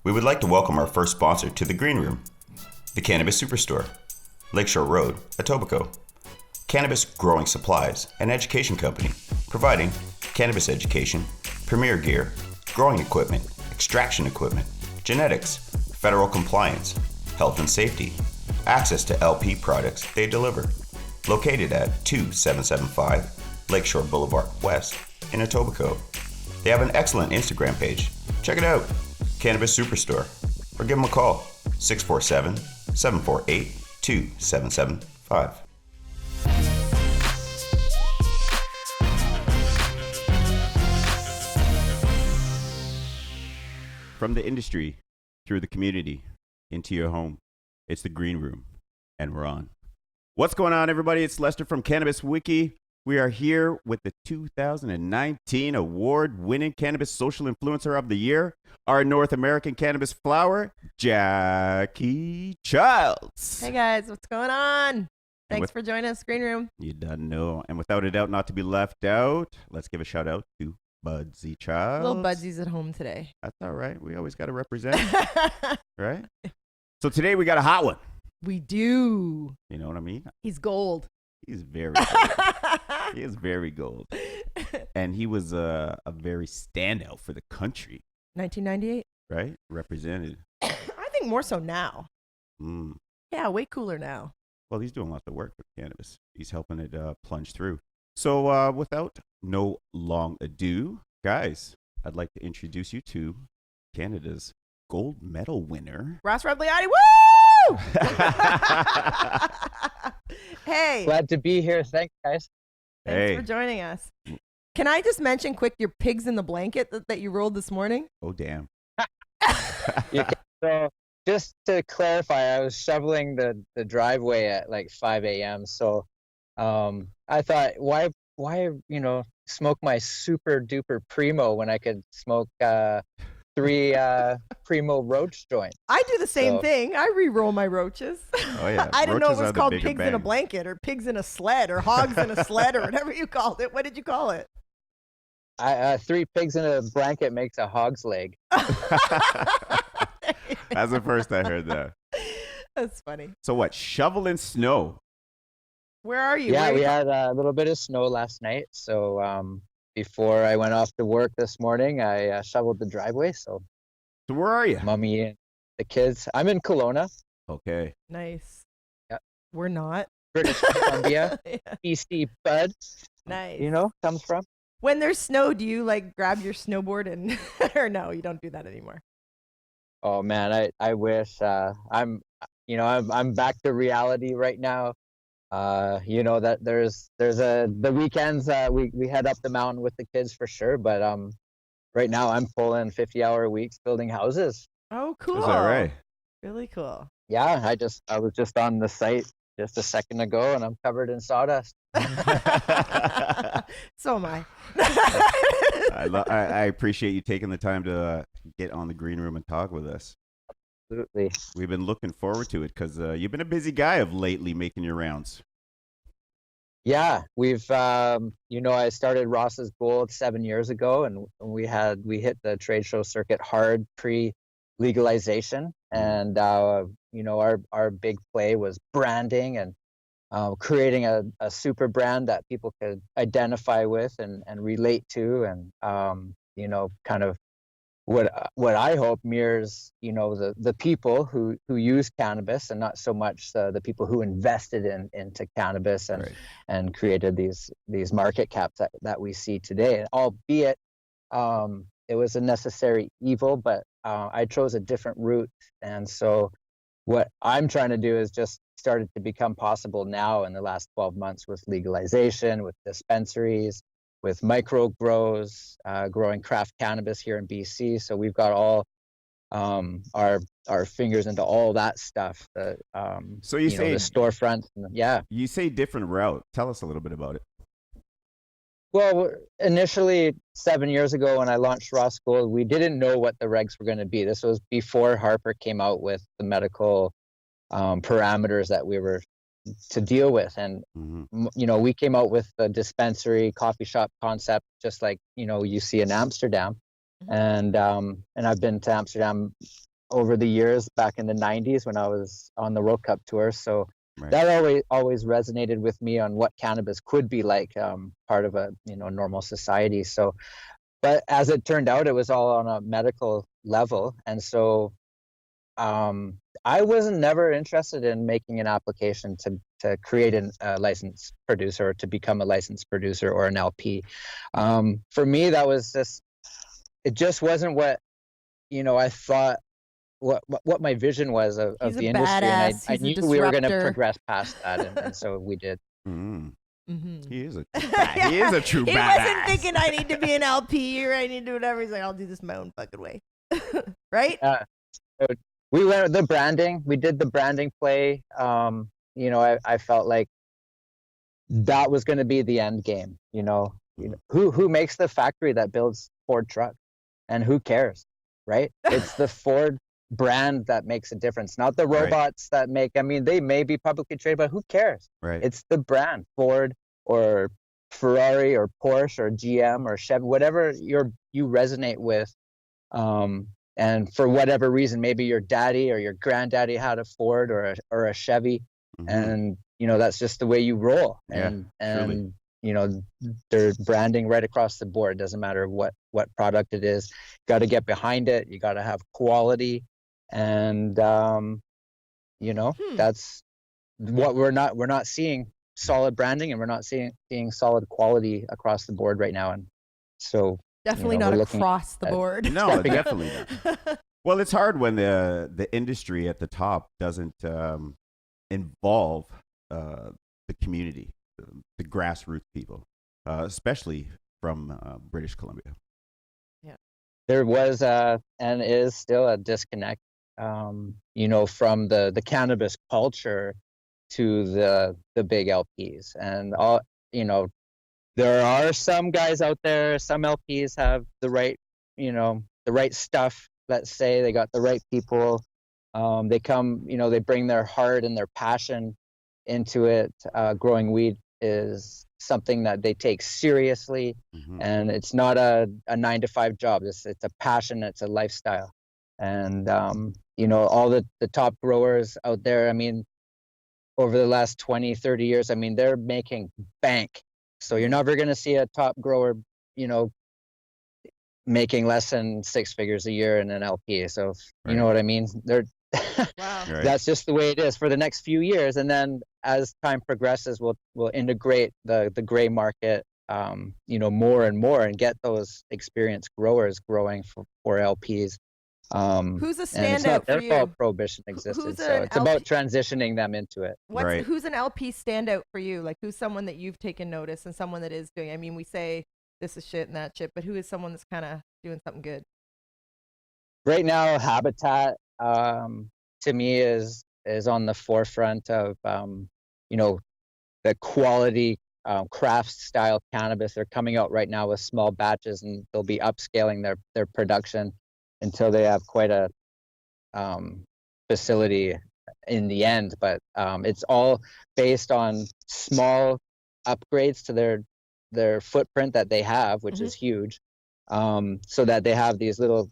We would like to welcome our first sponsor to the Green Room, the Cannabis Superstore, Lakeshore Road, Etobicoke. Cannabis growing supplies and education company, providing cannabis education, premier gear, growing equipment, extraction equipment, genetics, federal compliance, health and safety, access to LP products they deliver. Located at 2775 Lakeshore Boulevard West in Etobicoke. They have an excellent Instagram page. Check it out, Cannabis Superstore, or give them a call, 647-748-2775. From the industry, through the community, into your home, it's the Green Room, and we're on. What's going on, everybody? It's Lester from Cannabis Wiki. We are here with the 2019 award-winning Cannabis Social Influencer of the Year, our North American cannabis flower, Jackie Childs. Hey guys, what's going on? Thanks for joining us, Green Room. You done know. And without a doubt, not to be left out, let's give a shout out to Budsy Childs. Little Budsy's at home today. That's all right. We always got to represent, right? So today we got a hot one. We do. You know what I mean? He's gold. He's very gold. He is very gold. And he was a very standout for the country. 1998? Right? Represented. I think more so now. Mm. Yeah, way cooler now. Well, he's doing lots of work with cannabis. He's helping it plunge through. So without no long ado, guys, I'd like to introduce you to Canada's gold medal winner. Ross Rebagliati, woo! Hey. Glad to be here. Thanks, guys. Thanks for joining us. Can I just mention quick your pigs in the blanket that you rolled this morning? Oh, damn. So just to clarify, I was shoveling the driveway at like 5 a.m. So I thought, why, smoke my super duper primo when I could smoke 3 primo roach joints? I do the same thing. I re-roll my roaches. Oh, yeah. I didn't know it Roaches was are the called bigger pigs in a bang. blanket or pigs in a sled or hogs in a sled or whatever you called it. What did you call it? 3 pigs in a blanket makes a hog's leg. That's the first I heard that. That's funny. So what? Shoveling snow. Where are you? Yeah, we had a little bit of snow last night. So before I went off to work this morning, I shoveled the driveway. So where are you? Mommy and the kids. I'm in Kelowna, Okay. Nice. Yeah. We're not. British Columbia, Yeah. BC Bud. Nice. Comes from. When there's snow, do you like grab your snowboard and, or no, you don't do that anymore? Oh man, I wish I'm back to reality right now. That there's the weekends we head up the mountain with the kids for sure, but right now I'm pulling 50-hour weeks building houses. Oh, cool. Is that right? Really cool. Yeah, I was just on the site just a second ago and I'm covered in sawdust. So am I. I appreciate you taking the time to get on the Green Room and talk with us. Absolutely. We've been looking forward to it because you've been a busy guy of lately making your rounds. Yeah, we've I started Ross's Gold 7 years ago, and we hit the trade show circuit hard pre-legalization, and our big play was branding and creating a super brand that people could identify with and relate to, and kind of what I hope mirrors the people who use cannabis and not so much the people who invested into cannabis and Right. and created these market caps that we see today. Albeit it was a necessary evil, but I chose a different route, and so what I'm trying to do is just started to become possible now in the last 12 months with legalization, with dispensaries, with micro grows, growing craft cannabis here in BC. So we've got all our fingers into all that stuff. So you say the storefronts. Yeah. You say different route. Tell us a little bit about it. Well, initially 7 years ago when I launched Raw School, we didn't know what the regs were going to be. This was before Harper came out with the medical parameters that we were to deal with. And, we came out with the dispensary coffee shop concept, just like, you see in Amsterdam. And I've been to Amsterdam over the years, back in the 90s when I was on the World Cup tour. So that always resonated with me on what cannabis could be like, part of a normal society. So, but as it turned out, it was all on a medical level, and so I was never interested in making an application to create a licensed producer, or to become a licensed producer or an LP. For me, that was it just wasn't what I thought, what my vision was of the industry, and I knew we were going to progress past that, and so we did. He is a he is a true badass. He wasn't thinking I need to be an LP or I need to do whatever. He's like, I'll do this my own fucking way. Right? So we went the branding. We did the branding play. I felt like that was going to be the end game. Who makes the factory that builds Ford truck, and who cares, right? It's the Ford brand that makes a difference, not the robots that make. I mean, they may be publicly traded, but who cares? Right. It's the brand, Ford or Ferrari or Porsche or GM or Chevy, whatever you resonate with. And for whatever reason, maybe your daddy or your granddaddy had a Ford or a Chevy, and that's just the way you roll. And they're branding right across the board. It doesn't matter what product it is. You got to get behind it. You got to have quality, and that's what we're not seeing solid branding, and we're not seeing solid quality across the board right now. And so definitely not across the board. No, definitely not. Well, it's hard when the industry at the top doesn't involve the community, the grassroots people, especially from British Columbia. Yeah, there was and is still a disconnect, from the cannabis culture to the big LPs, and all. There are some guys out there, some LPs have the right stuff. Let's say they got the right people. They come, they bring their heart and their passion into it. Growing weed is something that they take seriously, and it's not a 9-to-5 job. It's a passion. It's a lifestyle. And, all the top growers out there, I mean, over the last 20, 30 years, I mean, they're making bank. So you're never going to see a top grower, making less than 6 figures a year in an LP. So you know what I mean? They're wow. That's just the way it is for the next few years. And then as time progresses, we'll integrate the gray market, more and more, and get those experienced growers growing for LPs. Who's a standout and it's not their for you? fault prohibition existed, so it's about transitioning them into it. Who's an LP standout for you? Like, who's someone that you've taken notice and someone that is doing? I mean, we say this is shit and that shit, but who is someone that's kind of doing something good? Right now, Habitat, to me, is on the forefront of the quality craft style cannabis. They're coming out right now with small batches, and they'll be upscaling their production until they have quite a facility in the end. But it's all based on small upgrades to their footprint that they have, which is huge, so that they have these little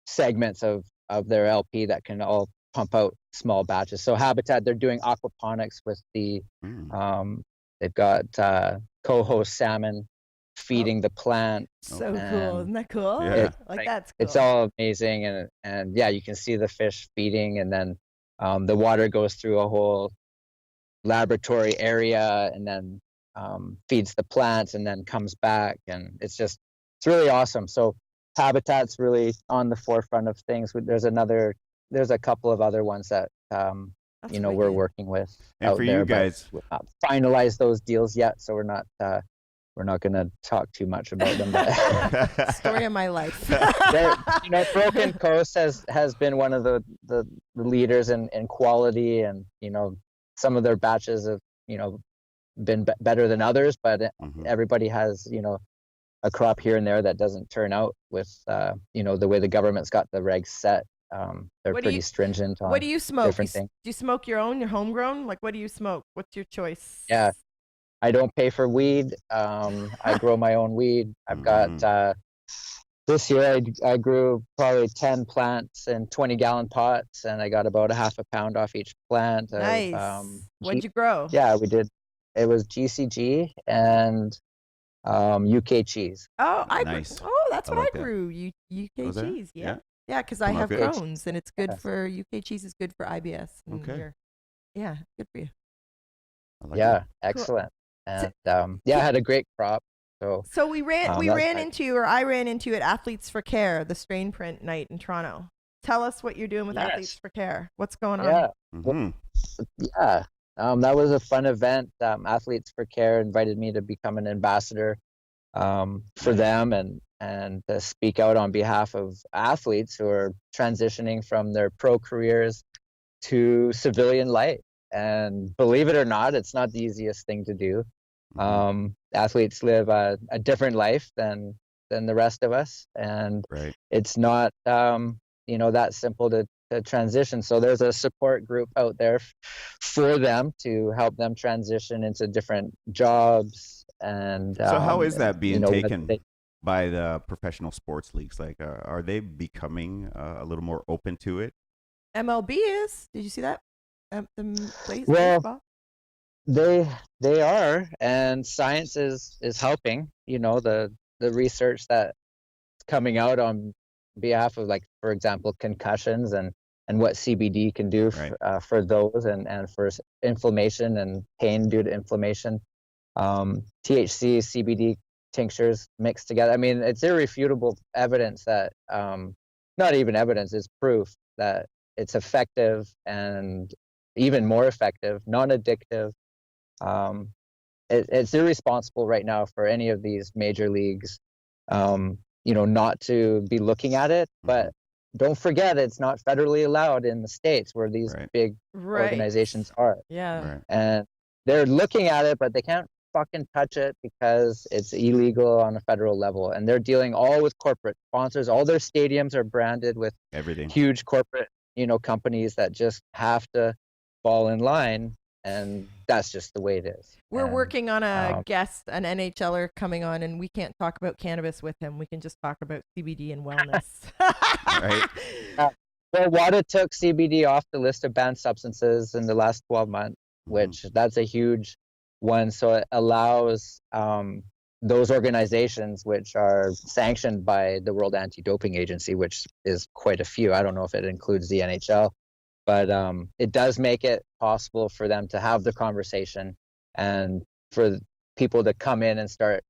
segments of their LP that can all pump out small batches. So Habitat, they're doing aquaponics with they've got coho salmon feeding the plant. So cool. Isn't that cool? Yeah. That's cool. It's all amazing, and yeah, you can see the fish feeding, and then the water goes through a whole laboratory area, and then feeds the plants, and then comes back, and it's really awesome. So Habitat's really on the forefront of things. There's a couple of other ones that we're working with. And for you guys, we've not finalized those deals yet, so we're not going to talk too much about them. But story of my life. Broken Coast has been one of the leaders in quality, and some of their batches have been better than others, but everybody has a crop here and there that doesn't turn out with the way the government's got the regs set. They're pretty stringent on what do you smoke? Different things. Do you smoke your homegrown? Like, what do you smoke? What's your choice? Yeah, I don't pay for weed. I grow my own weed. I've got This year I grew probably 10 plants in 20-gallon pots, and I got about a half a pound off each plant of Nice. What'd you grow? yeah, we did. It was GCG and UK cheese. Oh, Nice. that's I what like I that. grew. UK Was that? cheese. Yeah. Yeah. Yeah, because I Come on, have good. Crohn's, and it's good Yes. for UK cheese is good for IBS. And Okay. yeah, good for you. I like Yeah, it. excellent. So, And yeah, I had a great crop. So we that's ran nice. into, or I ran into at Athletes for Care, the strain print night in Toronto. Tell us what you're doing with Athletes Yes. for Care. What's going on? Yeah. Mm-hmm. Yeah. That was a fun event. Athletes for Care invited me to become an ambassador for them and to speak out on behalf of athletes who are transitioning from their pro careers to civilian life. And believe it or not, it's not the easiest thing to do. Athletes live a different life than the rest of us, and Right. it's not that simple to transition. So there's a support group out there for them to help them transition into different jobs. And So how is that being taken they, by the professional sports leagues? Like, are they becoming a little more open to it? MLB is. Did you see that? well baseball? they are, and science is helping. The research that's coming out on behalf of, like, for example, concussions and what CBD can do Right. for those, and for inflammation and pain due to inflammation. THC, CBD tinctures mixed together. I mean, it's irrefutable evidence that, not even evidence, it's proof that it's effective, and even more effective, non-addictive. Um, it's irresponsible right now for any of these major leagues, not to be looking at it. But don't forget, it's not federally allowed in the States where these Right. big Right. organizations are. Yeah. Right. And they're looking at it, but they can't fucking touch it because it's illegal on a federal level. And they're dealing all with corporate sponsors. All their stadiums are branded with Everything. huge corporate, companies that just have to fall in line. And that's just the way it is. We're working on a um, guest, an NHLer coming on, and we can't talk about cannabis with him. We can just talk about CBD and wellness. Right. Well, WADA took CBD off the list of banned substances in the last 12 months, which that's a huge one. So it allows those organizations, which are sanctioned by the World Anti-Doping Agency, which is quite a few. I don't know if it includes the NHL, but it does make it possible for them to have the conversation, and for people to come in and start,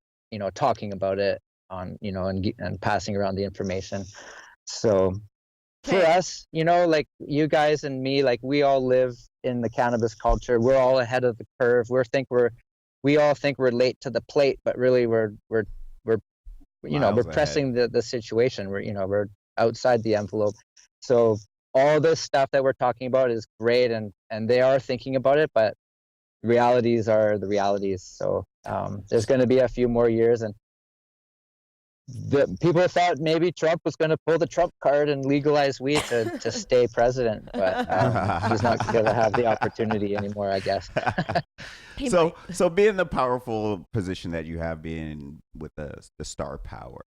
talking about it on, and passing around the information. So for us, like you guys and me, like, we all live in the cannabis culture. We're all ahead of the curve. We all think we're late to the plate, but really we're Miles pressing the situation. We're outside the envelope. So all this stuff that we're talking about is great, and they are thinking about it, but realities are the realities. So there's going to be a few more years, and the people thought maybe Trump was going to pull the Trump card and legalize weed to stay president, but he's not going to have the opportunity anymore, I guess. So being the powerful position that you have, been with the star power,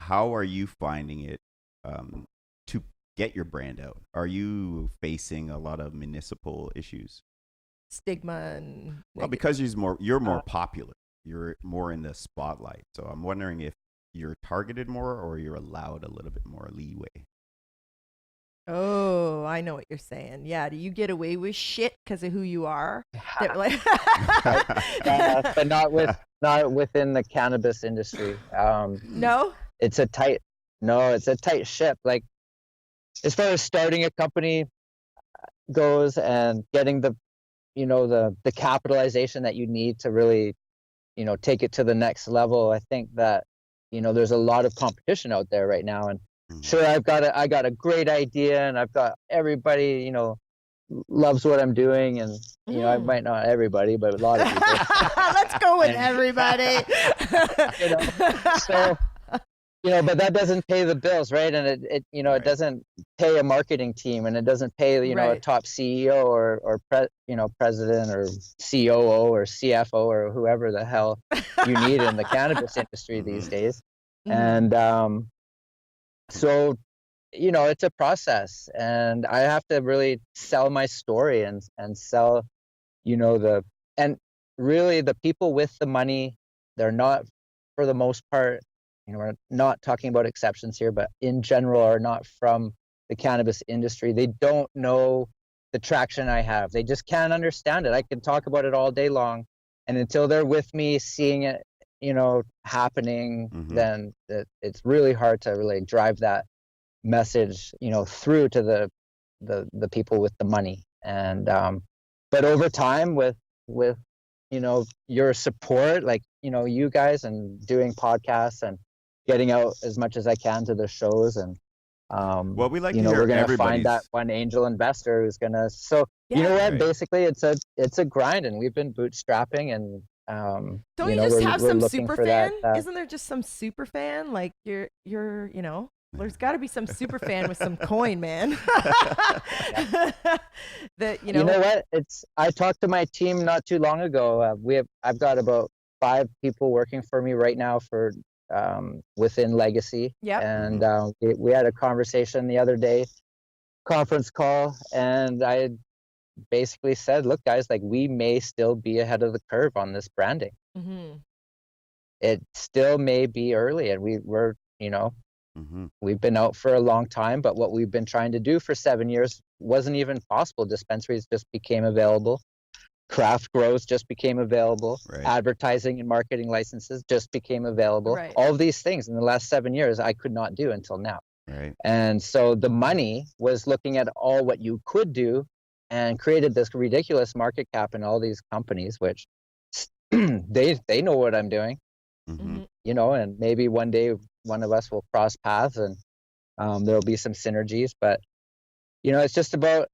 how are you finding it to get your brand out? Are you facing a lot of municipal issues? Stigma and well, because you're more popular, you're more in the spotlight. So I'm wondering if you're targeted more, or you're allowed a little bit more leeway. Oh, I know what you're saying. Yeah, do you get away with shit because of who you are? But not within the cannabis industry. No? It's a tight ship. Like, as far as starting a company goes and getting the capitalization that you need to really, take it to the next level, I think that, there's a lot of competition out there right now. And sure, I got a great idea, and I've got everybody, loves what I'm doing, and I might not everybody, but a lot of people. Let's go with everybody. So, but that doesn't pay the bills, right? And it Right. doesn't pay a marketing team, and it doesn't pay, a Right. top CEO or president or COO or CFO or whoever the hell you need in the cannabis industry these days. And So, it's a process, and I have to really sell my story and sell, and really the people with the money, they're not, for the most part, we're not talking about exceptions here, but in general are not from the cannabis industry. They don't know the traction I have. They just can't understand it. I can talk about it all day long, and until they're with me seeing it, happening, then it's really hard to really drive that message, through to the people with the money. And but over time, with your support, like you guys, and doing podcasts and getting out as much as I can to the shows, and Well, we like to hear we're gonna everybody's. find that one angel investor who's gonna. So you know what? Right. Basically, it's a grind, and we've been bootstrapping, and don't you just have we're some looking super for fan? that. Isn't there just some super fan? Like you're there's got to be some super fan with some coin, man. That You know what? I talked to my team not too long ago. I've got about 5 people working for me right now for within Legacy. Yep. And we had a conversation the other day, conference call, and I basically said, look, guys, like, we may still be ahead of the curve on this branding. It still may be early, and we're we've been out for a long time, but what we've been trying to do for 7 years wasn't even possible. Dispensaries just became available. Craft grows just became available. Right. Advertising and marketing licenses just became available. Right. All of these things in the last 7 years I could not do until now. Right. And so the money was looking at all what you could do and created this ridiculous market cap in all these companies, which they know what I'm doing. And maybe one day one of us will cross paths, and there'll be some synergies. But it's just about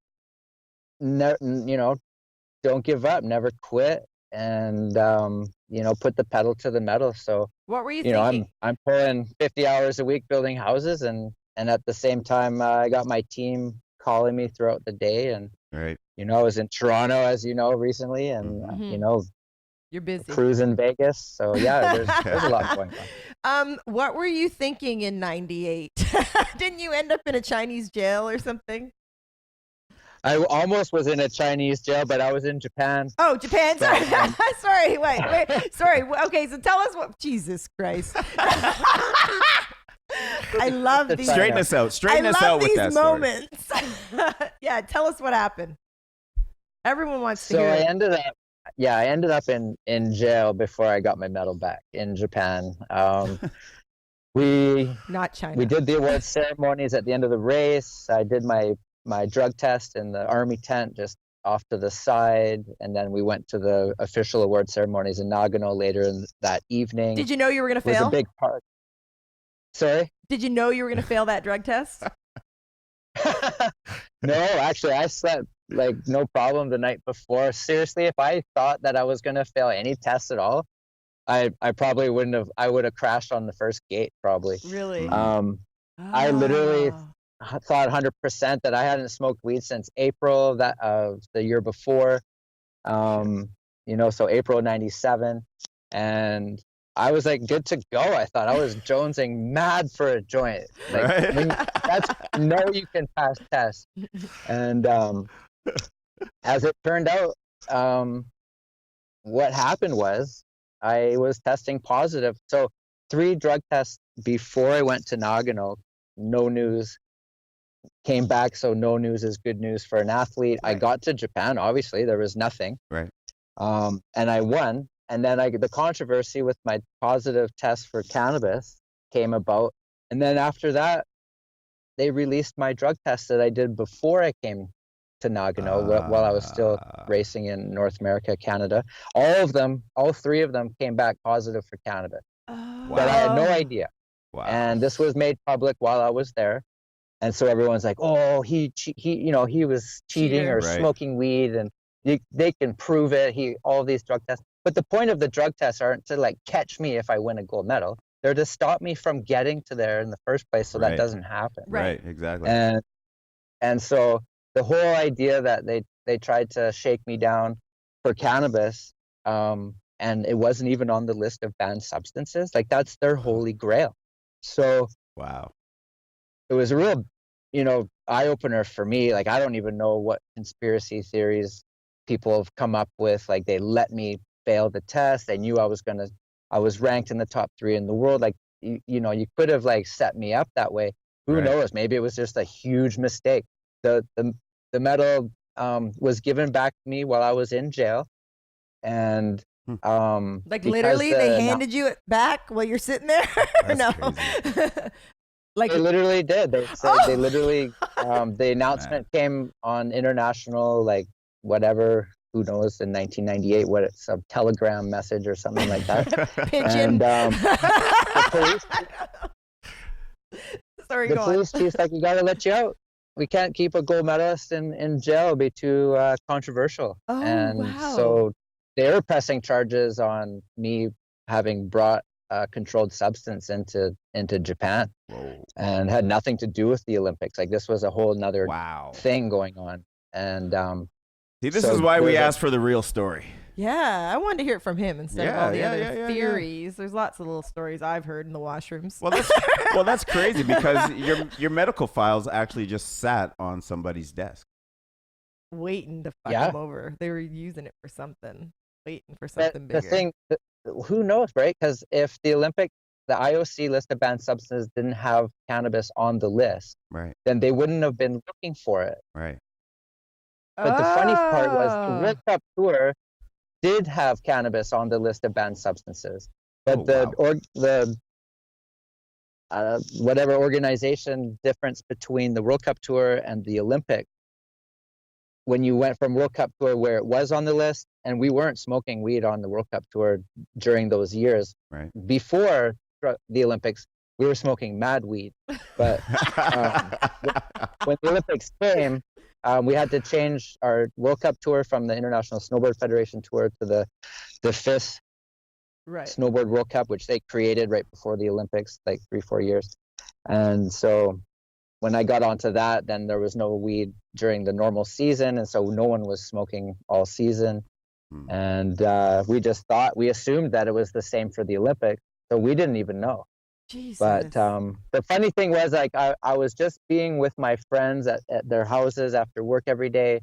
don't give up, never quit, and put the pedal to the metal. So what were you thinking? I'm pulling 50 hours a week building houses, and at the same time I got my team calling me throughout the day, and right. I was in Toronto, as recently, and You're busy cruising Vegas. So yeah, there's a lot going on. What were you thinking in '98? Didn't you end up in a Chinese jail or something? I almost was in a Chinese jail, but I was in Japan. Oh, Japan. Sorry. Sorry. Wait. Sorry. Okay. So tell us what. Jesus Christ. I love these. Straighten us out. Straighten us out with that moments. Yeah. Tell us what happened. Everyone wants to hear. So I ended up in jail before I got my medal back in Japan. Not China. We did the award ceremonies at the end of the race. I did my drug test in the army tent just off to the side, and then we went to the official award ceremonies in Nagano later that evening. Did you know you were going to fail? It was a big part. Sorry? Did you know you were going to fail that drug test? No, actually, I slept like no problem the night before. Seriously, if I thought that I was going to fail any test at all, I probably wouldn't have. I would have crashed on the first gate, probably. Really? I literally thought 100% that I hadn't smoked weed since April of the year before. So April '97, and I was like good to go. I thought I was jonesing mad for a joint. Like, you can pass tests. And as it turned out, what happened was I was testing positive. So 3 drug tests before I went to Nagano, no news. Came back, so no news is good news for an athlete. Right. I got to Japan, obviously there was nothing. Right. And I won. And then the controversy with my positive test for cannabis came about. And then after that, they released my drug test that I did before I came to Nagano while I was still racing in North America, Canada. All 3 of them came back positive for cannabis. But I had no idea. Wow. And this was made public while I was there. And so everyone's like, oh, he was cheating or smoking weed, and they can prove it. All these drug tests. But the point of the drug tests aren't to like catch me if I win a gold medal. They're to stop me from getting to there in the first place, so that doesn't happen. Right, exactly. And so the whole idea that they tried to shake me down for cannabis, and it wasn't even on the list of banned substances. Like, that's their holy grail. So wow. it was a real, eye opener for me. Like, I don't even know what conspiracy theories people have come up with. Like, they let me fail the test. They knew I was ranked in the top 3 in the world. Like, you could have like set me up that way. Who Right. knows? Maybe it was just a huge mistake. The medal was given back to me while I was in jail, and Like because literally, they handed you it back while you're sitting there. No, like they literally did. They said Oh! they literally the announcement came on international, like whatever, who knows, in 1998, what it's a telegram message or something like that. pigeon. And the Sorry, go on. police chief's like, you gotta let you out. We can't keep a gold medalist in jail. It'd be too controversial. Oh, And wow. so they were pressing charges on me having brought a controlled substance into Japan. Whoa. And had nothing to do with the Olympics. Like, this was a whole nother Wow. thing going on. And See, this so is why we there's a- asked for the real story. Yeah, I wanted to hear it from him instead of Yeah, all the yeah, other yeah, yeah, yeah. theories. There's lots of little stories I've heard in the washrooms. Well, that's crazy because your medical files actually just sat on somebody's desk. Waiting to fuck Yeah. them over. They were using it for something. Waiting for the, something bigger. the thing, who knows, right? Because if the IOC list of banned substances didn't have cannabis on the list, Right. then they wouldn't have been looking for it. Right. But the funny part was the Oh. World Cup Tour did have cannabis on the list of banned substances, but Oh, the whatever organization difference between the World Cup Tour and the Olympic, when you went from World Cup Tour where it was on the list, and we weren't smoking weed on the World Cup Tour during those years. Right. Before the Olympics, we were smoking mad weed. But when the Olympics came, we had to change our World Cup Tour from the International Snowboard Federation Tour to the fifth Right. Snowboard World Cup, which they created right before the Olympics, like 3-4 years. And so when I got onto that, then there was no weed during the normal season, and so no one was smoking all season. And we assumed that it was the same for the Olympics, so we didn't even know. Jesus. But the funny thing was, like, I was just being with my friends at their houses after work every day,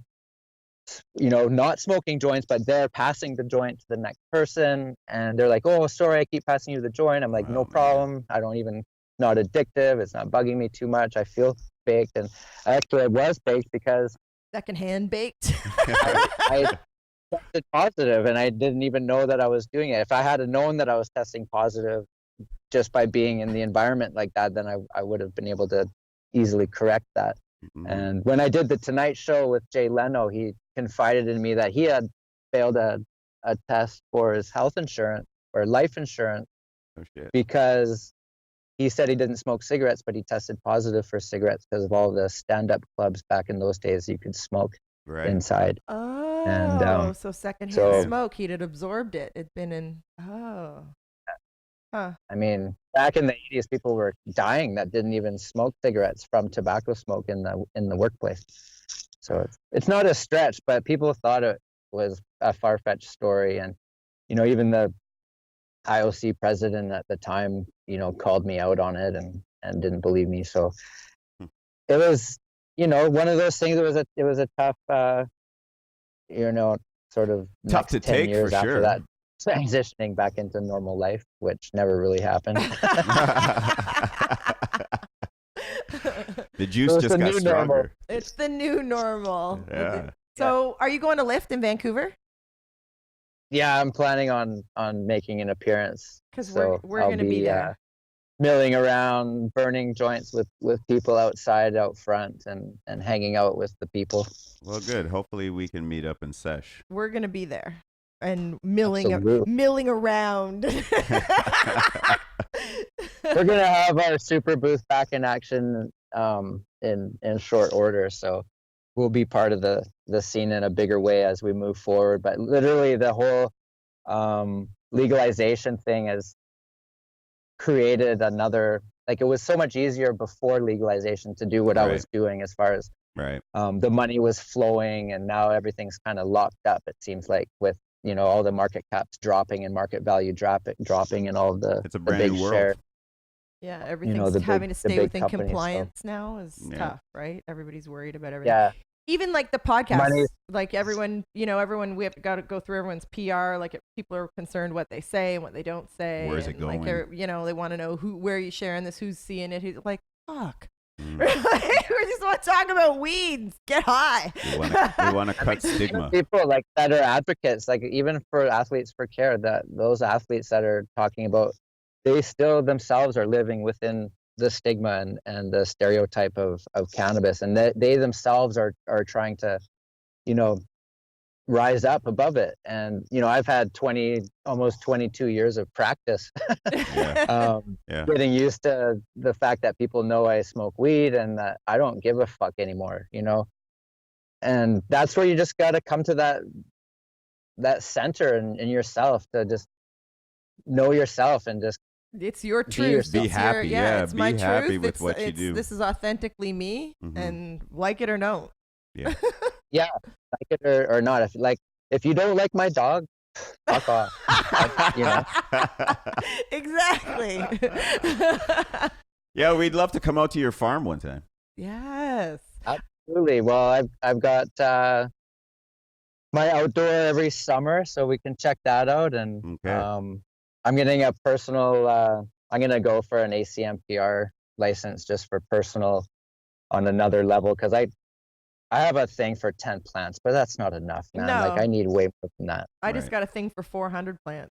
not smoking joints, but they're passing the joint to the next person, and they're like, "Oh, sorry, I keep passing you the joint." I'm like, Oh, "No man. problem. I don't even, not addictive. It's not bugging me too much. I feel baked." And actually, I was baked because secondhand baked. I tested positive, and I didn't even know that I was doing it. If I had known that I was testing positive just by being in the environment like that, then I would have been able to easily correct that. Mhm. And when I did the Tonight Show with Jay Leno, he confided in me that he had failed a test for his health insurance or life insurance Oh, shit. because he said he didn't smoke cigarettes, but he tested positive for cigarettes because of all the stand-up clubs back in those days. You could smoke Right. inside. Oh, And so secondhand so- smoke, he'd had absorbed it. It'd been in. Oh. Huh. I mean, back in the 80s, people were dying that didn't even smoke cigarettes from tobacco smoke in the workplace. So it's not a stretch, but people thought it was a far-fetched story. And, even the IOC president at the time, called me out on it and didn't believe me. So it was, one of those things. It was a tough, sort of Tough next to 10 take, years for after sure. that, transitioning back into normal life, which never really happened. The juice So it's just the got new stronger. normal. It's the new normal. Yeah. So, are you going to Lift in Vancouver? Yeah, I'm planning on making an appearance. Because So we're I'll going to be there. milling around, burning joints with people outside, out front, and hanging out with the people. Well, good. Hopefully, we can meet up in sesh. We're going to be there and milling Absolutely. around. We're gonna have our super booth back in action in short order, so we'll be part of the scene in a bigger way as we move forward. But literally, the whole legalization thing has created another. Like, it was so much easier before legalization to do what I was doing, as far as Right. the money was flowing, and now everything's kind of locked up. It seems like, with all the market caps dropping and market value dropping and all of It's a the brand big new world. share. Yeah, you everything's know, having to the stay big within companies. So, compliance now is Yeah. tough, right? Everybody's worried about everything. yeah, Even like the podcast, money. like everyone, you know, everyone, we have got to go through everyone's PR. Like people are concerned what they say and what they don't say. Where's it and like, going? you know, they want to know where are you sharing this, who's seeing it, who's like, fuck. Mm. We just want to talk about weeds. Get high. We want to cut stigma. People like that are advocates, like even for Athletes for Care, that those athletes that are talking about, they still themselves are living within the stigma and the stereotype of cannabis, and they themselves are trying to, you know, rise up above it. And you know, I've had almost 22 years of practice Yeah. getting used to the fact that people know I smoke weed and that I don't give a fuck anymore, you know. And that's where you just got to come to that center in yourself, to just know yourself and just It's your Be truth. yourself. Be It's happy. Yeah, it's be my happy truth. with what you do. This is authentically me, Mhm. and like it or don't. Yeah. like it or not. If you don't like my dog, fuck off. You know. Exactly. Yeah, we'd love to come out to your farm one time. Yes. Absolutely. Well, I've got my outdoor every summer, so we can check that out. And Okay. I'm getting a personal. I'm gonna go for an ACMPR license just for personal on another level, because I have a thing for 10 plants, but that's not enough, man. Like No. I need way more than that. I just Right. got a thing for 400 plants.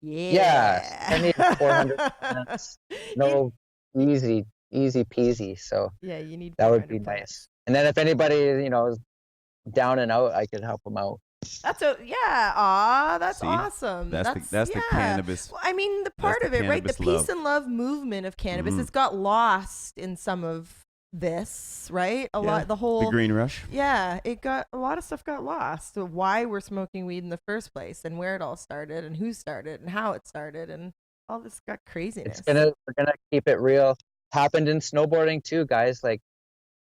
Yeah. Yeah, I need 400 plants. No, easy peasy. So Yeah, you need that would 400 be plants. nice. And then if anybody, you know, is down and out, I could help them out. That's that's See? awesome. That's the cannabis. Well, I mean, the part the of it, right? The cannabis peace love. and love movement of cannabis, Mhm. it's got lost in some of this, right? A Yeah, lot, the The whole, green rush. yeah, a lot of stuff got lost. So why we're smoking weed in the first place, and where it all started, and who started, and how it started, and all this got craziness. We're gonna keep it real. Happened in snowboarding too, guys. Like,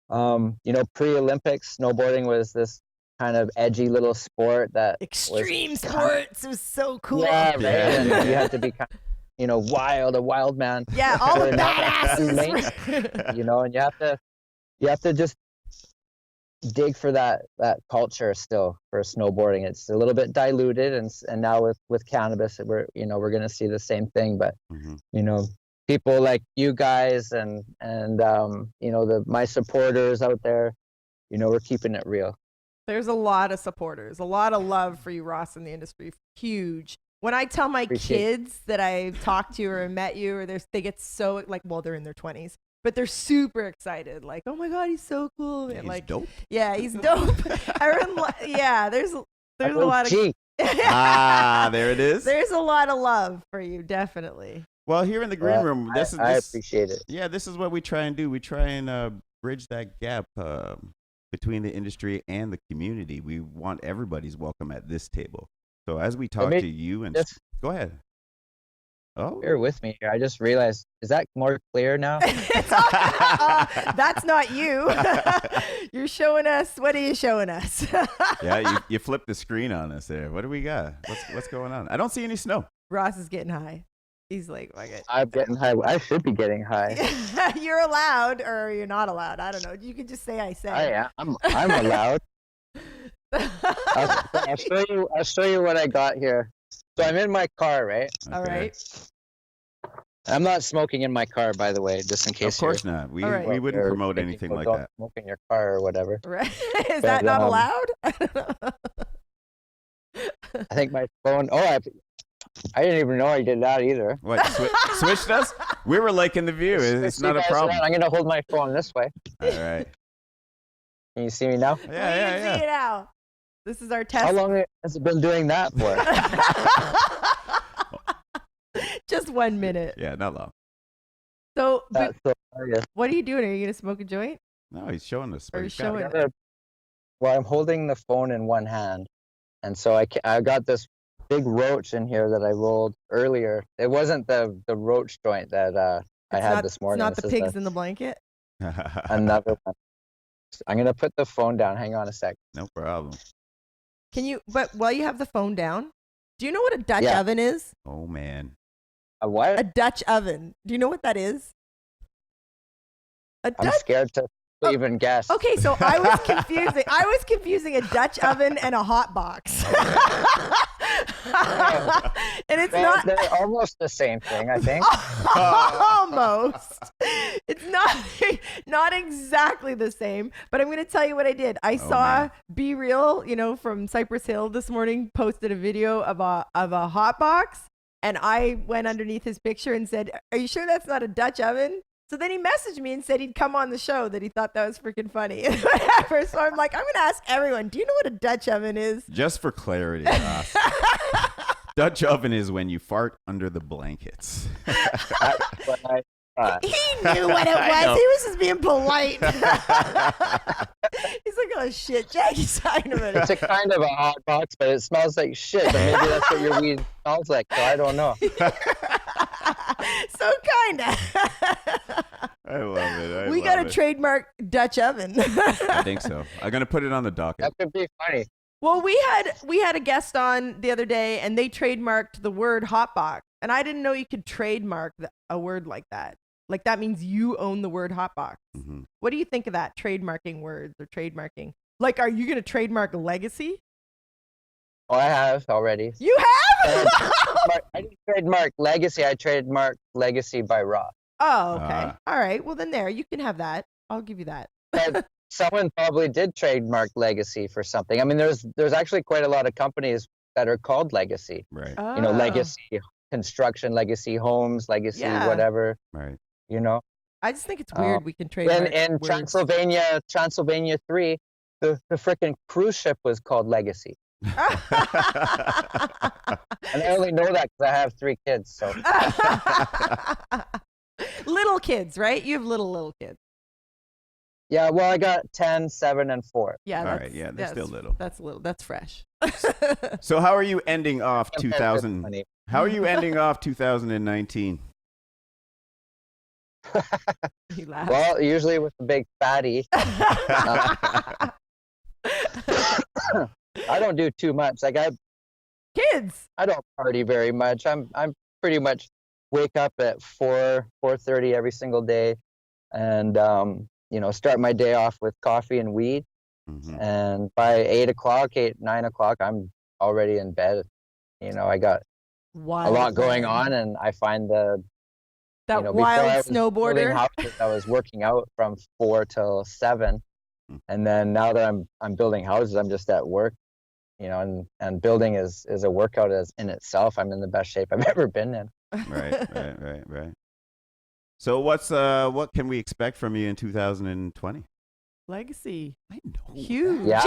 you know, pre-Olympics, snowboarding was this kind of edgy little sport that Extreme was sports. It was so cool. Yeah, right. Yeah, And yeah, you yeah. had to be kind of, you know, a wild man. Yeah, all the Or not too late, badasses. you know, and you have to just dig for that culture still for snowboarding. It's a little bit diluted, and now with cannabis, we're going to see the same thing. But Mhm. you know, people like you guys and you know, my supporters out there, you know, we're keeping it real. There's a lot of supporters, a lot of love for you, Ross, in the industry. Huge. When I tell my Appreciate kids that I've talked to you or met you, or they get so like, well, they're in their 20s, but they're super excited. Like, oh my God, he's so cool. And He's like, dope. yeah, he's dope. Yeah, there's a lot of There it is. there's a lot of love for you, definitely. Well, here in the green room, I appreciate it. Yeah, this is what we try and do. We try and bridge that gap between the industry and the community. We want everybody's welcome at this table. So as we talk to you, and go ahead. Oh, Bear with me here. I just realized, is that more clear now? That's not you. You're showing us. What are you showing us? yeah, you flipped the screen on us there. What do we got? What's going on? I don't see any snow. Ross is getting high. He's like, fuck it. I'm getting high. I should be getting high. You're allowed, or you're not allowed. I don't know. You can just say I say. I'm allowed. I'll show you what I got here. So I'm in my car, right? All Okay. right. I'm not smoking in my car, by the way, just in case. Of course not. We All right. we wouldn't you're promote thinking, anything well, like don't that. smoke in your car or whatever. Right. Is that not allowed? I think my phone. Oh, I didn't even know I did that either. What? Switched us? We were liking the view. It's not a problem. I'm gonna hold my phone this way. All right. Can you see me now? We can see it now. This is our test. How long has it been doing that for? Just 1 minute. Yeah, not long. So, but That's so hilarious. what are you doing? Are you gonna smoke a joint? No, he's showing us. Or what he's got. showing- Well, I'm holding the phone in one hand, and so I got this big roach in here that I rolled earlier. It wasn't the roach joint that I had this morning. It's not the This is pigs in the blanket. another one. I'm gonna put the phone down. Hang on a sec. No problem. Can you? But while you have the phone down, do you know what a Dutch Yeah. oven is? Oh man. A what? A Dutch oven. Do you know what that is? A I'm Dutch. scared to even guess. Okay, so I was confusing. I was confusing a Dutch oven and a hot box. And it's Well, not. they're almost the same thing, I think. Almost. It's not exactly the same, but I'm going to tell you what I did. I saw Be Real, from Cypress Hill this morning, posted a video of a hot box, and I went underneath his picture and said, "Are you sure that's not a Dutch oven?" So then he messaged me and said he'd come on the show, that he thought that was freaking funny. Whatever. So I'm like, I'm going to ask everyone, do you know what a Dutch oven is? Just for clarity, Ross. Dutch oven is when you fart under the blankets. He knew what it was. He was just being polite. He's like, oh shit, Jackie's talking about it. It's a kind of a hot box, but it smells like shit. But maybe that's what your weed smells like, so I don't know. So kinda. I love it. We got to trademark Dutch oven. I think so. I'm gonna put it on the docket. That could be funny. Well, we had a guest on the other day, and they trademarked the word hotbox, and I didn't know you could trademark a word like that. Like that means you own the word hotbox. Mm-hmm. What do you think of that, trademarking words or trademarking? Like, are you going to trademark legacy? Oh, I have already. You have? I didn't trademark legacy. I trademarked legacy by Ross. Oh, okay. All right. Well, then there, you can have that. I'll give you that. But someone probably did trademark legacy for something. I mean, there's actually quite a lot of companies that are called legacy. Right. Oh. Legacy construction, legacy homes, legacy whatever. Right. I just think it's weird we can trademark In words. Transylvania 3, the freaking cruise ship was called Legacy. And I only know that because I have 3 kids. So Little kids, right? You have little kids. yeah, well, I got 10, 7, and 4. Yeah. All right. Yeah, they're still little. That's little. That's fresh. So how are you ending off 2000? How are you ending off 2019? He laughed. Well, usually with a big fatty. I don't do too much. Like Kids. I don't party very much. I'm pretty much wake up at 4:30 every single day, and start my day off with coffee and weed. Mm-hmm. And by 9 o'clock, I'm already in bed. I got a lot going on, and I find wild snowboarder. Houses, I was working out from 4 till 7, and then now that I'm building houses, I'm just at work. And building is a workout in itself. I'm in the best shape I've ever been in. Right. So what can we expect from you in 2020? Legacy. I know. Huge. Yeah.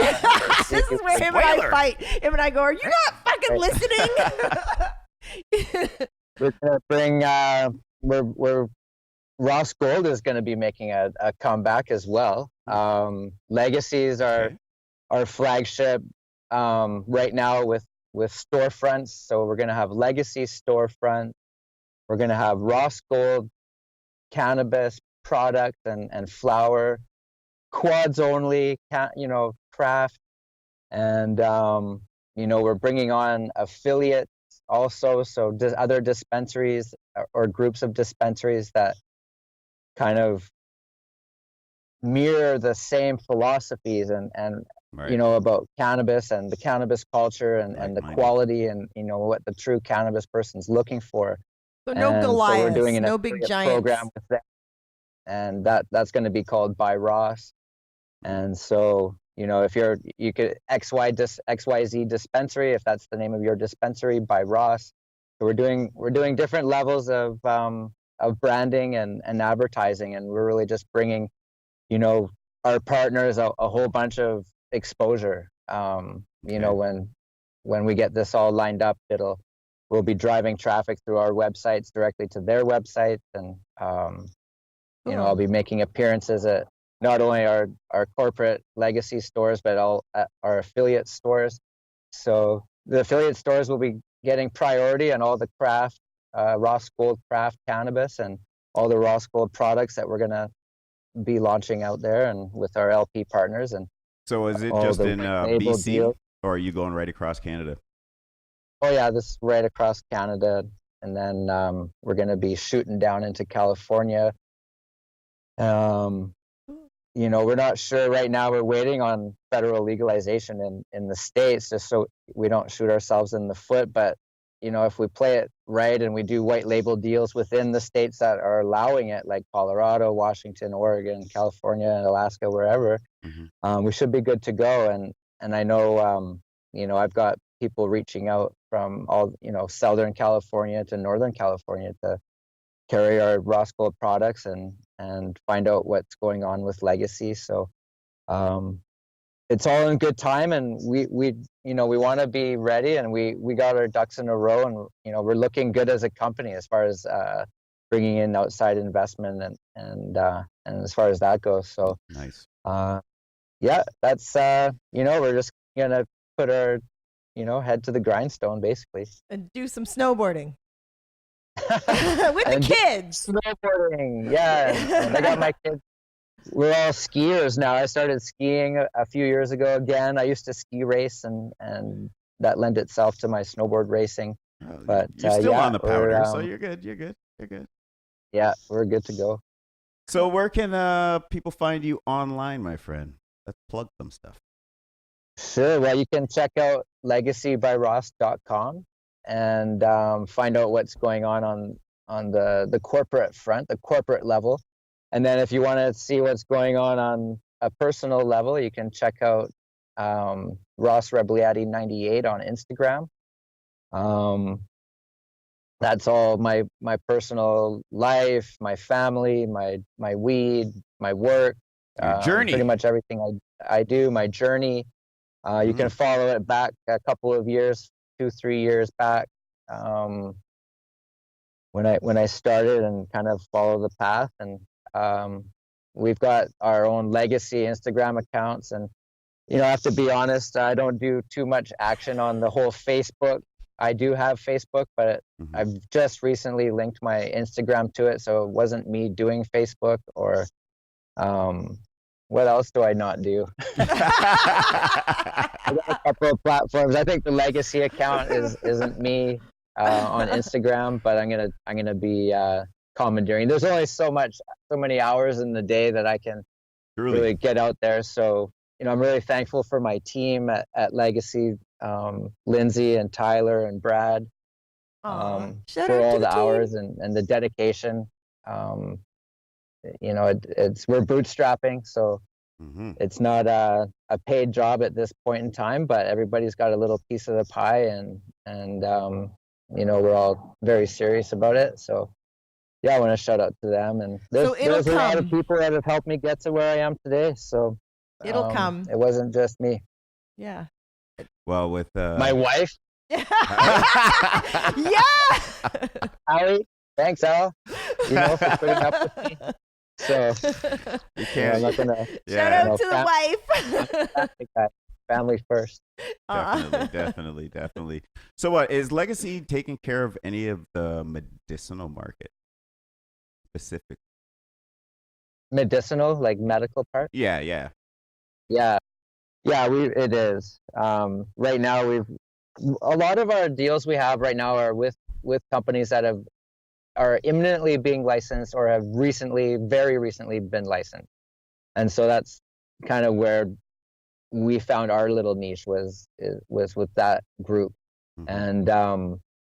This is where him and I fight. Him and I go, are you not fucking listening? We're gonna bring we're Ross Gold is going to be making a comeback as well. Legacy is our flagship right now with storefronts. So we're going to have Legacy storefront. We're going to have Ross Gold cannabis product and flower, quads only, craft, and we're bringing on affiliates also. So other dispensaries or groups of dispensaries that kind of mirror the same philosophies and right. About cannabis and the cannabis culture and the quality and what the true cannabis person's looking for. So no Goliaths, so we're doing no big giants. Program with them, and that's going to be called by Ross. And so if you could XYZ dispensary, if that's the name of your dispensary, by Ross. So we're doing different levels of branding and advertising, and we're really just bringing our partners a whole bunch of exposure. When we get this all lined up, we'll be driving traffic through our websites directly to their websites, and I'll be making appearances at not only our corporate Legacy stores, but all at our affiliate stores. So the affiliate stores will be getting priority on all the craft, Ross Gold craft cannabis, and all the Ross Gold products that we're going to be launching out there, and with our LP partners. And so is it just in BC, deals. Or are you going right across Canada? Oh yeah, this is right across Canada. and then we're going to be shooting down into California. We're not sure right now. We're waiting on federal legalization in the States, just so we don't shoot ourselves in the foot. But if we play it right and we do white label deals within the states that are allowing it, like Colorado, Washington, Oregon, California, Alaska, wherever, we should be good to go. And I know, I've got people reaching out from all, Southern California to Northern California to carry our Ross Gold products and find out what's going on with Legacy. So it's all in good time, and we want to be ready, and we got our ducks in a row, and we're looking good as a company as far as bringing in outside investment and as far as that goes. So nice. Yeah, that's we're just gonna put our head to the grindstone basically and do some snowboarding with the kids. Snowboarding, yeah. And I got my kids. We're all skiers now. I started skiing a few years ago again. I used to ski race, and that lent itself to my snowboard racing. But you're still on the powder, so you're good. You're good. Yeah, we're good to go. So where can people find you online, my friend? Let's plug some stuff. Sure. Well, you can check out legacybyross.com and find out what's going on the corporate front, the corporate level. And then if you want to see what's going on a personal level, you can check out Ross Rebagliati 98 on Instagram. That's all my personal life, my family, my weed, my work, journey, pretty much everything I do, my journey. You can follow it back a couple of years, 2-3 years back, when I started, and kind of follow the path. And we've got our own Legacy Instagram accounts, and I have to be honest, I don't do too much action on the whole Facebook. I do have Facebook, but I've just recently linked my Instagram to it, so it wasn't me doing Facebook. Or what else do I not do? I got a couple of platforms. I think the Legacy account isn't me on Instagram, but I'm gonna be commandeering. There's only so many hours in the day that I can really get out there. So I'm really thankful for my team at Legacy, Lindsay and Tyler and Brad, for all the hours and the dedication. We're bootstrapping, so it's not a paid job at this point in time, but everybody's got a little piece of the pie, and we're all very serious about it. So yeah, I want to shout out to them, and there's a lot of people that have helped me get to where I am today. So it'll come. It wasn't just me. Yeah. Well, with my wife. Yeah. Allie, thanks, Al. For putting up with me. So you can't. I'm not gonna. Shout out to the wife. Family first. Definitely. So, what is Legacy taking care of any of the medicinal market specific? Medicinal, like medical part? Yeah. It is. Right now, a lot of our deals we have right now are with companies that are imminently being licensed or have very recently been licensed, and so that's kind of where we found our little niche was with that group. And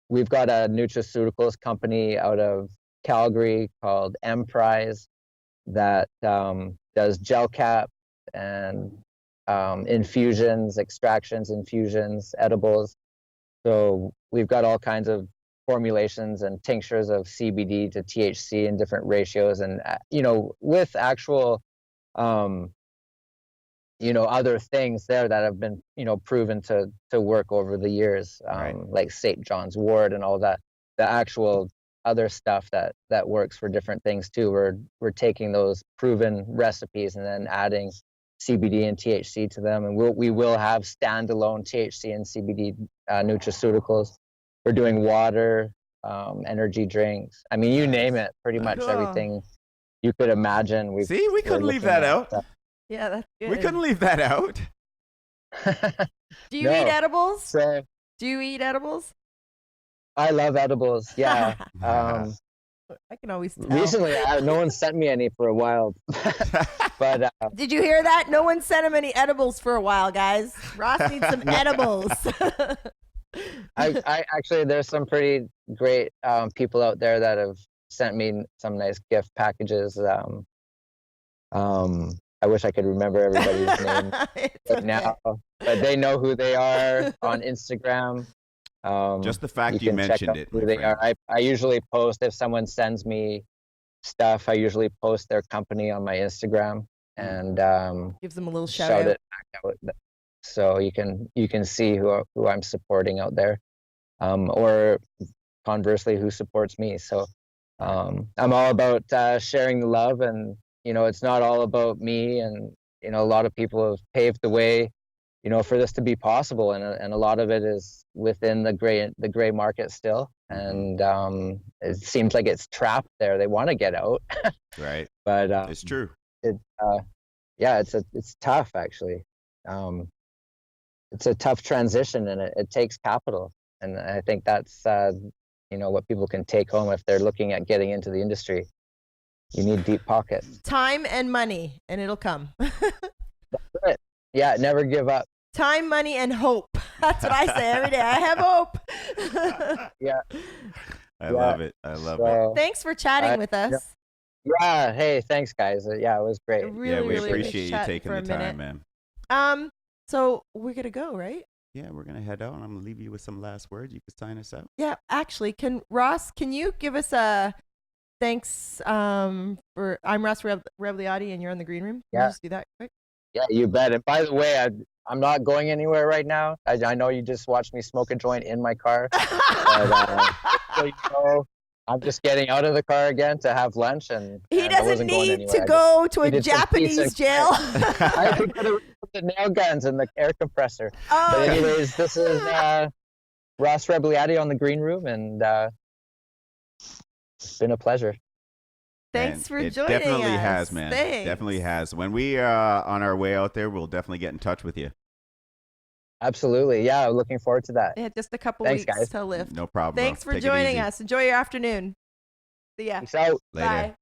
we've got a nutraceuticals company out of Calgary called Emprise that does gel cap and infusions, extractions, edibles. So we've got all kinds of formulations and tinctures of CBD to THC in different ratios, and with actual other things there that have been proven to work over the years, like St. John's wort and all that. The actual other stuff that works for different things too. We're taking those proven recipes and then adding CBD and THC to them, and we will have standalone THC and CBD nutraceuticals. We're doing water, energy drinks. I mean, you name it, pretty much everything you could imagine. We couldn't leave that out. Yeah, that's good. We couldn't leave that out. Do you eat edibles? Do you eat edibles? I love edibles. Yeah. I can always tell. Recently, no one sent me any for a while. But did you hear that? No one sent him any edibles for a while, guys. Ross needs some edibles. I actually, there's some pretty great people out there that have sent me some nice gift packages. I wish I could remember everybody's name right now, but they know who they are on Instagram. Just the fact you can check mentioned out it, who my they friend. are. I usually post if someone sends me stuff. I usually post their company on my Instagram and gives them a little shout shout out. it back out, so you can see who I'm supporting out there, or conversely who supports me. So I'm all about sharing the love, and it's not all about me. And a lot of people have paved the way, for this to be possible, and a lot of it is within the gray market still, and it seems like it's trapped there. They want to get out, Right? but It's true. Yeah, it's tough actually. It's a tough transition, and it takes capital, and I think that's what people can take home if they're looking at getting into the industry. You need deep pockets. Time and money, and it'll come. That's it. Yeah, never give up. Time, money, and hope. That's what I say every day. I have hope. Yeah. I love it. I love it. Thanks for chatting with us. Yeah. Hey, thanks, guys. Yeah, it was great. Really, we really appreciate you nice taking for the a minute. time, man. So we're gonna go, right? Yeah, we're gonna head out. I'm gonna leave you with some last words. You can sign us out. Yeah, actually, can you give us a thanks for I'm Ross Rebagliati and you're in the green room? Can you just do that quick? Yeah, you bet. And by the way, I'm not going anywhere right now. I know you just watched me smoke a joint in my car. But, so you know, I'm just getting out of the car again to have lunch, and he I doesn't wasn't going need anywhere. to go to a needed some peace Japanese and jail. I could go to the nail guns and the air compressor. Oh. But anyways, this is Ross Rebagliati on the green room, and it's been a pleasure. Thanks for it joining us. Definitely has, man. Thanks. Definitely has. When we are on our way out there, we'll definitely get in touch with you. Absolutely. Yeah, looking forward to that. Yeah, just a couple Thanks, weeks guys. to lift. No problem. Thanks bro. for Take it joining easy. us. Enjoy your afternoon. See ya. Peace out. Later. Bye.